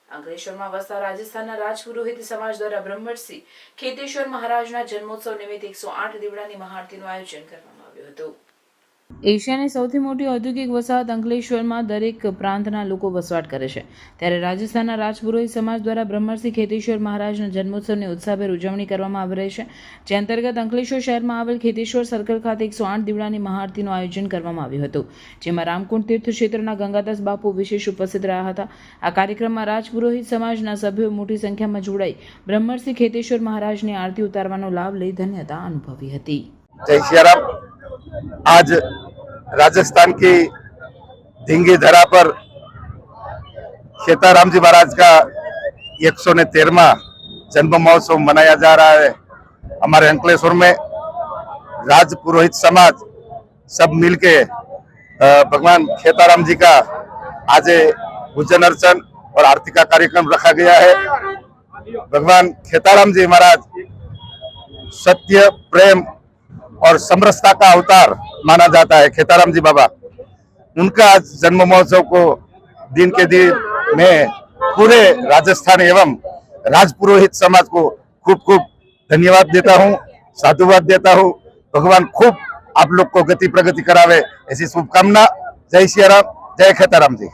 અંકલેશ્વરમાં વસતા રાજસ્થાનના રાજપુરોહિત સમાજ દ્વારા બ્રહ્મર્ષિ ખેતેશ્વર મહારાજના જન્મોત્સવ નિમિત્તે 108 દીવડાની મહાઆરતીનું આયોજન કરવામાં આવ્યું હતું। એશિયાની સૌથી મોટી ઔદ્યોગિક વસાહત અંકલેશ્વરમાં દરેક પ્રાંતના લોકો વસવાટ કરે છે, ત્યારે રાજસ્થાનના રાજપુરોહિત સમાજ દ્વારા બ્રહ્મર્ષિ ખેતેશ્વર મહારાજના જન્મોત્સવની ઉત્સાહભેર ઉજવણી કરવામાં આવી રહી છે, જે અંતર્ગત અંકલેશ્વર શહેરમાં આવેલ ખેતેશ્વર સર્કલ ખાતે 108 દીવડાની મહાઆરતીનું આયોજન કરવામાં આવ્યું હતું, જેમાં રામકુંડ તીર્થ ક્ષેત્રના ગંગાદાસ બાપુ વિશેષ ઉપસ્થિત રહ્યા હતા। આ કાર્યક્રમમાં રાજપુરોહિત સમાજના સભ્યો મોટી સંખ્યામાં જોડાઈ બ્રહ્મર્ષિ ખેતેશ્વર મહારાજની આરતી ઉતારવાનો લાભ લઈ ધન્યતા અનુભવી હતી। जय सियाराम। आज राजस्थान की धींगी धरा पर खेताराम जी महाराज का 113वां जन्म महोत्सव मनाया जा रहा है। हमारे अंकलेश्वर में राज पुरोहित समाज सब मिलके भगवान खेताराम जी का आज पूजन अर्चन और आरती का कार्यक्रम रखा गया है। भगवान खेताराम जी महाराज सत्य, प्रेम और समरसता का अवतार माना जाता है। खेताराम जी बाबा, उनका जन्म महोत्सव को दिन के दिन में पूरे राजस्थान एवं राजपुरोहित समाज को खूब खूब धन्यवाद देता हूँ, साधुवाद देता हूँ। भगवान खूब आप लोग को गति प्रगति करावे, ऐसी शुभकामना। जय सियाराम, जय खेताराम जी।